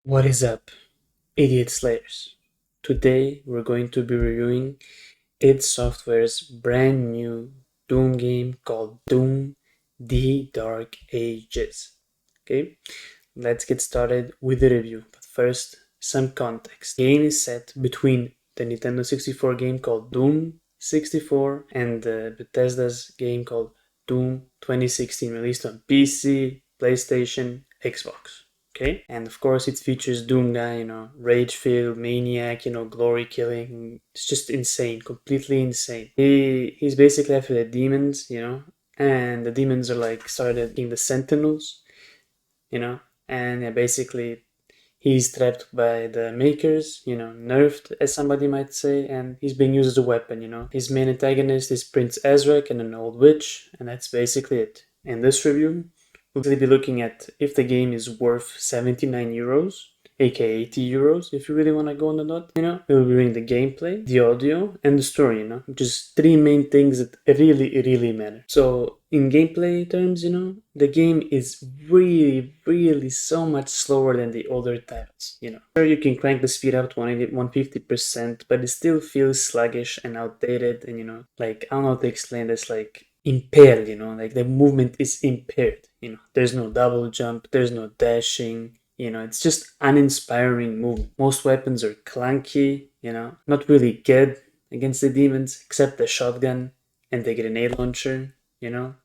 What is up, idiot slayers? Today we're going to be reviewing id Software's brand new Doom game called Doom The Dark Ages. Okay, let's get started with the review. But first, some context. The game is set between the Nintendo 64 game called Doom 64 and Bethesda's game called Doom 2016, released on PC, PlayStation, Xbox. Okay, and of course it features Doom guy, rage filled maniac, glory killing. It's just insane, completely insane. He's basically after the demons, and the demons are like started being the Sentinels, you know, and yeah, basically he's trapped by the makers, nerfed as somebody might say, and he's being used as a weapon, His main antagonist is Prince Ezrak and an old witch, and that's basically it. In this review, we'll be looking at if the game is worth 79 euros, aka 80 euros if you really want to go on the dot, We'll be reviewing the gameplay, the audio, and the story, which is three main things that really matter. So in gameplay terms, the game is really so much slower than the older titles, Sure, you can crank the speed up to 150%, but it still feels sluggish and outdated, and like, I don't know how to explain this, like, impaired, like the movement is impaired, there's no double jump, there's no dashing, it's just uninspiring movement. Most weapons are clunky, not really good against the demons, except the shotgun and the grenade launcher,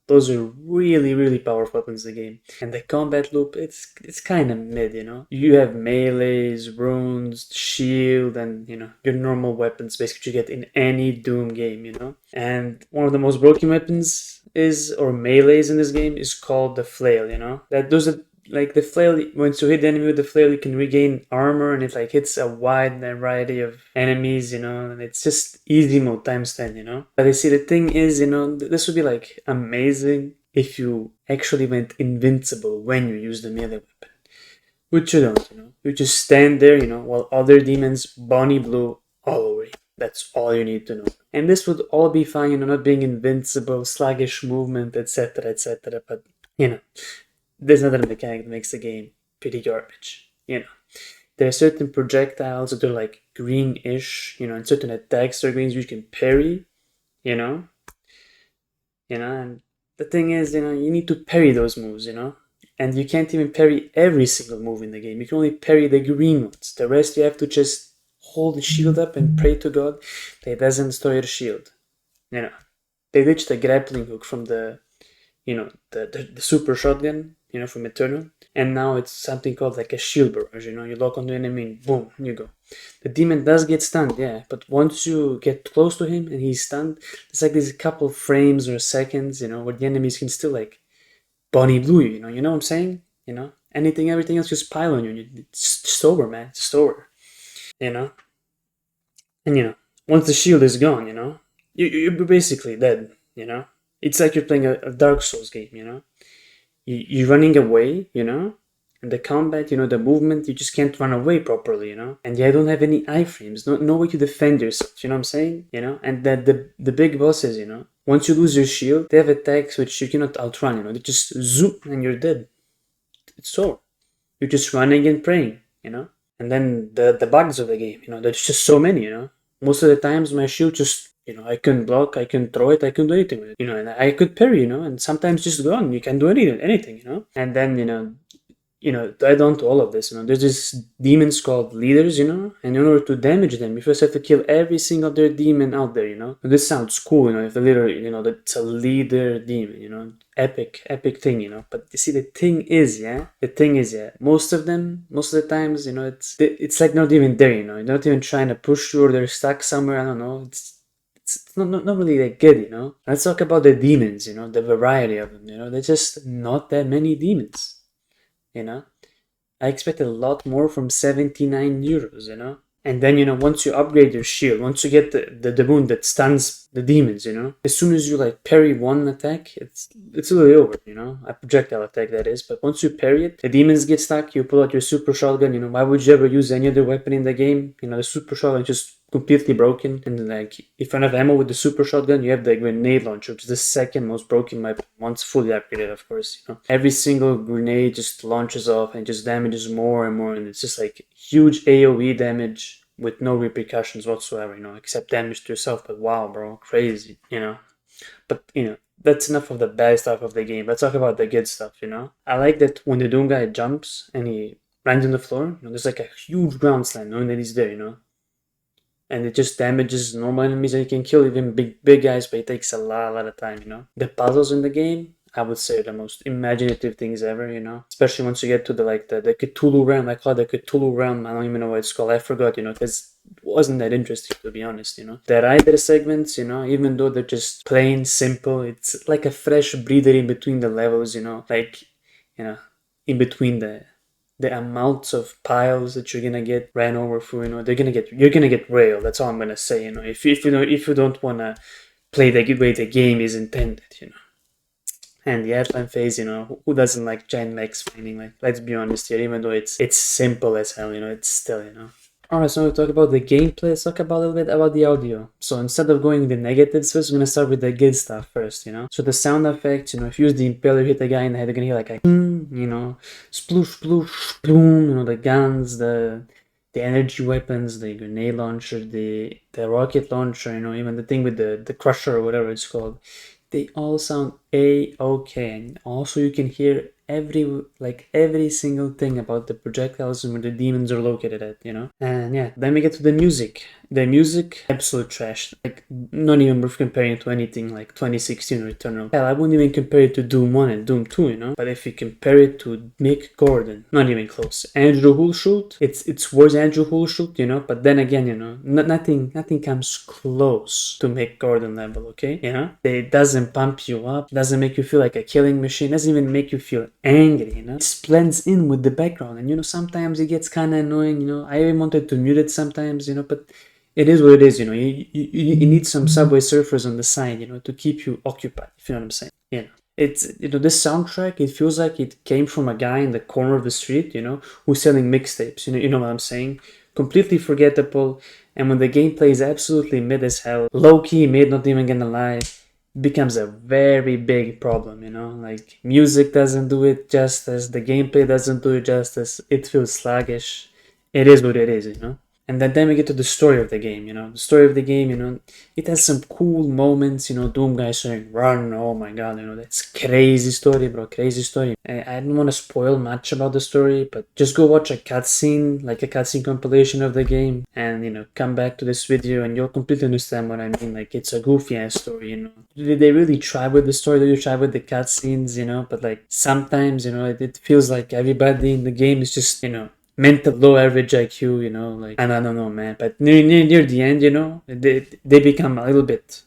those are really powerful weapons in the game. And the combat loop, it's kind of mid, you have melees, runes, shield, and your normal weapons basically you get in any Doom game, and one of the most broken weapons is, or melees in this game, is called the flail, that does it. Like the flail, once you hit the enemy with the flail, you can regain armor, and it like hits a wide variety of enemies, and it's just easy mode times 10, But I see the thing is, this would be like amazing if you actually went invincible when you use the melee weapon, which you don't, You just stand there, while other demons bunny blue all over you. That's all you need to know. And this would all be fine, not being invincible, sluggish movement, etc. But there's another mechanic that makes the game pretty garbage, There are certain projectiles that are like greenish, and certain attacks are greens you can parry, and the thing is, you need to parry those moves, and you can't even parry every single move in the game. You can only parry the green ones. The rest you have to just hold the shield up and pray to God that it doesn't destroy your shield, They ditched the grappling hook from the super shotgun, from Eternal, and now it's something called like a shield barrage, you lock onto an enemy and boom, you go. The demon does get stunned, yeah, but once you get close to him and he's stunned, it's like there's a couple frames or seconds, where the enemies can still like bunny blue you, you know what I'm saying? Everything else just pile on you. It's just over, man, it's just over, And once the shield is gone, you're basically dead, It's like you're playing a Dark Souls game, You're running away, and the combat, the movement, you just can't run away properly, And I don't have any iframes, no way to defend yourself, you know what I'm saying? And that the big bosses, once you lose your shield, they have attacks which you cannot outrun, They just zoom and you're dead. It's over. You're just running and praying, And then the bugs of the game, there's just so many, Most of the times my shield just I couldn't block, I couldn't throw it, I couldn't do anything with it, And I could parry, and sometimes just gone, you can't do anything, And then, to add on to all of this, there's these demons called leaders, and in order to damage them, you first have to kill every single other demon out there, And this sounds cool, if the leader, that's a leader demon, epic thing, But you see, the thing is, most of the times, it's like not even there, They're not even trying to push you, or they're stuck somewhere, I don't know, it's not really that good, Let's talk about the demons, the variety of them, There's just not that many demons, I expected a lot more from 79 euros, And then, once you upgrade your shield, once you get the wound that stuns the demons, as soon as you like parry one attack, it's literally over, a projectile attack that is, but once you parry it, the demons get stuck, you pull out your super shotgun, why would you ever use any other weapon in the game? The super shotgun just completely broken. And like, if you don't have ammo with the super shotgun, you have the grenade launcher, which is the second most broken weapon once fully upgraded, of course. You know, every single grenade just launches off and just damages more and more, and it's just like huge AOE damage with no repercussions whatsoever. You know, except damage to yourself. But wow, bro, crazy. You know. But you know, that's enough of the bad stuff of the game. Let's talk about the good stuff, you know? I like that when the Doom guy jumps and he lands on the floor, you know, there's like a huge ground slam knowing that he's there, you know? And it just damages normal enemies and you can kill even big guys, but it takes a lot of time, you know? The puzzles in the game, I would say, are the most imaginative things ever, you know? Especially once you get to the Cthulhu realm. I call it the Cthulhu realm. I don't even know what it's called. I forgot, you know, because it wasn't that interesting, to be honest, you know? The rider segments, you know, even though they're just plain simple, it's like a fresh breather in between the levels, you know? Like, you know, in between the amounts of piles that you're gonna get ran over for, you know, you're gonna get railed. That's all I'm gonna say, you know. If you don't wanna play the way the game is intended, you know. And the airtime phase, you know, who doesn't like giant mechs fighting? Like, let's be honest here, even though it's simple as hell, you know, it's still, you know. Alright, so we talk about the gameplay, let's talk about a little bit about the audio. So instead of going with the negatives first, we're gonna start with the good stuff first, you know. So the sound effects, you know, if you use the impaler, hit the guy in the head, you're gonna hear like a you know, sploosh sploosh boom, you know, the guns, the energy weapons, the grenade launcher, the rocket launcher, you know, even the thing with the crusher or whatever it's called. They all sound a-okay, and also you can hear every single thing about the projectiles and where the demons are located at, you know. And yeah, then we get to the music. The music, absolute trash. Like, not even worth comparing to anything like 2016 or Eternal. Hell, I wouldn't even compare it to Doom 1 and Doom 2, you know. But if you compare it to Mick Gordon, not even close. Andrew Hulshult, it's worse Andrew Hulshult, you know. But then again, you know, nothing comes close to Mick Gordon level, okay? You know, it doesn't pump you up, doesn't make you feel like a killing machine, doesn't even make you feel angry, you know. It blends in with the background, and you know, sometimes it gets kind of annoying, you know. I even wanted to mute it sometimes, you know, but it is what it is, you know. You need some Subway Surfers on the side, you know, to keep you occupied, if you know what I'm saying. You know, it's, you know, this soundtrack, it feels like it came from a guy in the corner of the street, you know, who's selling mixtapes, you know what I'm saying. Completely forgettable, and when the gameplay is absolutely mid as hell, low-key mid, not even gonna lie, becomes a very big problem, you know. Like, music doesn't do it justice, the gameplay doesn't do it justice, it feels sluggish. It is what it is, you know. And then we get to the story of the game, you know. The story of the game, you know, it has some cool moments, you know, Doom guy saying, run, oh my god, you know, that's crazy story, bro, crazy story. I don't want to spoil much about the story, but just go watch a cutscene, like a cutscene compilation of the game, and, you know, come back to this video and you'll completely understand what I mean. Like, it's a goofy ass story, you know. They really try with the story, they try with the cutscenes, you know, but like, sometimes, you know, it feels like everybody in the game is just, you know, mental low average IQ, you know, like, and I don't know, man, but near the end, you know, they become a little bit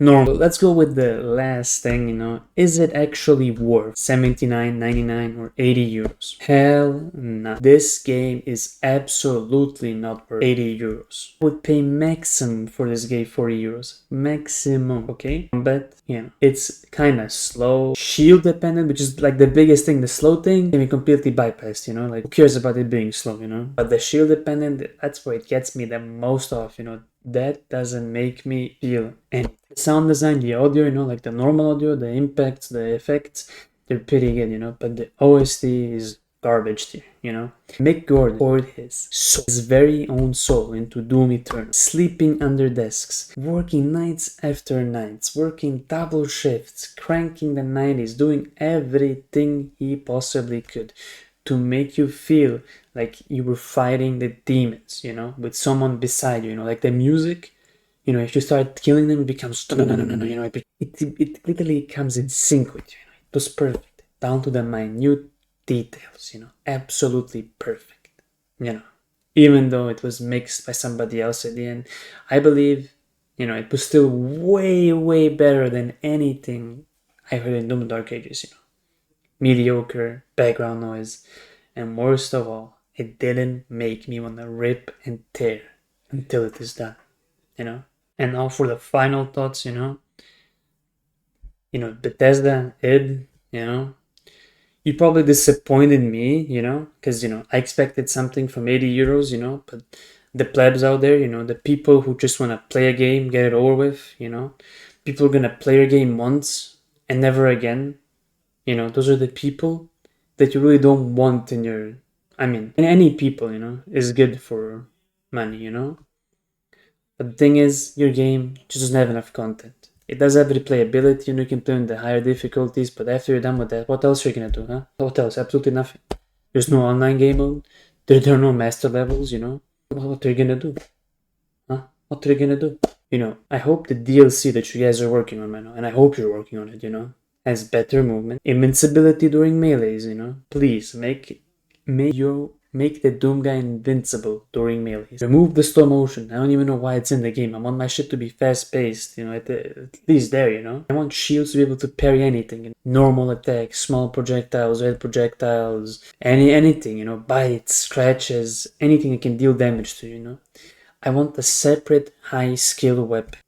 normal. Let's go with the last thing, you know. Is it actually worth 79.99 or 80 euros? Hell no. This game is absolutely not worth 80 euros. I would pay maximum for this game 40 euros. Maximum, okay? But, you know, it's kind of slow. Shield dependent, which is like the biggest thing. The slow thing can be completely bypassed, you know? Like, who cares about it being slow, you know? But the shield dependent, that's where it gets me the most off, you know? That doesn't make me feel anything. The sound design, the audio, you know, like the normal audio, the impacts, the effects, they're pretty good, you know, but the OST is garbage tier, you know. Mick Gordon poured his very own soul into Doom Eternal, sleeping under desks, working nights after nights, working double shifts, cranking the 90s, doing everything he possibly could to make you feel like you were fighting the demons, you know, with someone beside you, you know, like the music, you know, if you start killing them, it becomes, no, you know, it literally comes in sync with you, you know, it was perfect, down to the minute details, you know, absolutely perfect, you know, even though it was mixed by somebody else at the end, I believe, you know, it was still way better than anything I heard in Doom Dark Ages, you know. Mediocre background noise, and worst of all, it didn't make me want to rip and tear until it is done, you know. And now for the final thoughts, Bethesda, id, you know, you probably disappointed me, you know, because, you know, I expected something from 80 euros, you know, but the plebs out there, the people who just want to play a game, get it over with. People are gonna play a game once and never again. Those are the people that you really don't want in your. I mean, any people, is good for money. But the thing is, your game just doesn't have enough content. It does have replayability, and you can play on the higher difficulties, but after you're done with that, what else are you gonna do, huh? What else? Absolutely nothing. There's no online game mode. There are no master levels. What are you gonna do? Huh? What are you gonna do? I hope the DLC that you guys are working on right now, and I hope you're working on it, has better movement, invincibility during melees. Please make the Doom guy invincible during melees. Remove the slow motion. I don't even know why it's in the game. I want my shit to be fast paced, at least there. I want shields to be able to parry anything. Normal attacks, small projectiles, red projectiles, anything, bites, scratches, anything that can deal damage to. I want a separate high skill weapon,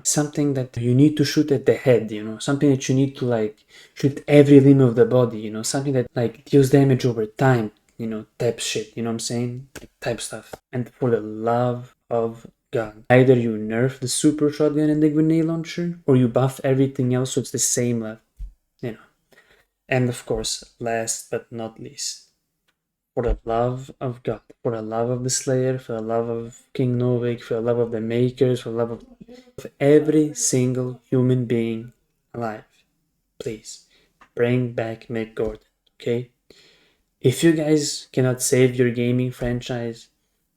something that you need to shoot at the head, something that you need to shoot every limb of the body, something that deals damage over time, type shit, you know what I'm saying? Type stuff. And for the love of God, either you nerf the super shotgun and the grenade launcher, or you buff everything else so it's the same level. And of course, last but not least, for the love of God, for the love of the Slayer, for the love of King Novik, for the love of the makers, for the love of every single human being alive, please bring back Mick Gordon, okay? If you guys cannot save your gaming franchise,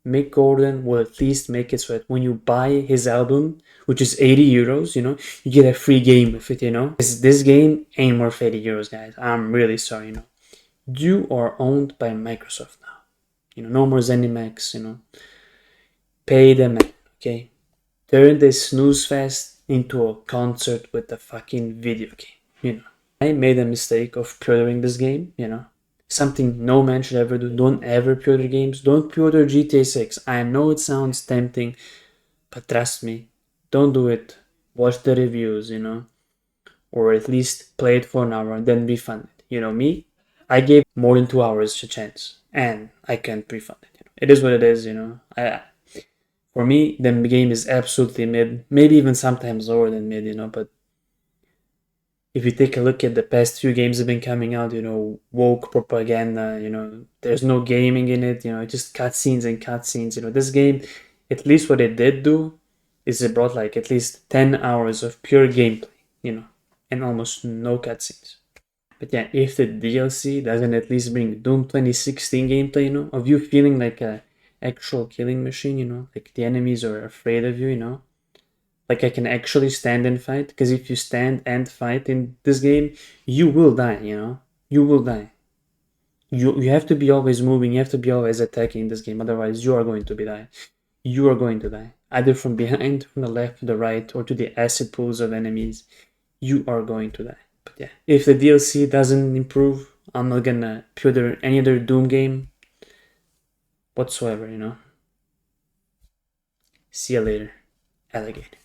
Mick Gordon will at least make it so that when you buy his album, which is 80 euros, you get a free game with it. This game ain't worth 80 euros, guys. I'm really sorry. You are owned by Microsoft now. No more ZeniMax. Pay the man, okay? Turn this snooze fest into a concert with a fucking video game. I made a mistake of pre-ordering this game. Something no man should ever do. Don't ever pre-order games. Don't pre-order GTA 6. I know it sounds tempting, but trust me, don't do it. Watch the reviews, or at least play it for an hour and then refund it. Me, I gave more than 2 hours a chance, and I can't refund it. It is what it is. For me, the game is absolutely mid, maybe even sometimes lower than mid. But if you take a look at the past few games that have been coming out, woke propaganda, there's no gaming in it, just cutscenes and cutscenes. This game, at least what it did do is it brought at least 10 hours of pure gameplay, and almost no cutscenes. But yeah, if the DLC doesn't at least bring Doom 2016 gameplay, of you feeling like a actual killing machine, like the enemies are afraid of you, like I can actually stand and fight, because if you stand and fight in this game, you will die. You will die. You have to be always moving, you have to be always attacking this game, otherwise you are going to die. You are going to die. Either from behind, from the left, to the right, or to the acid pools of enemies. You are going to die. But yeah, if the DLC doesn't improve, I'm not gonna pre-order any other Doom game whatsoever. See you later, alligator.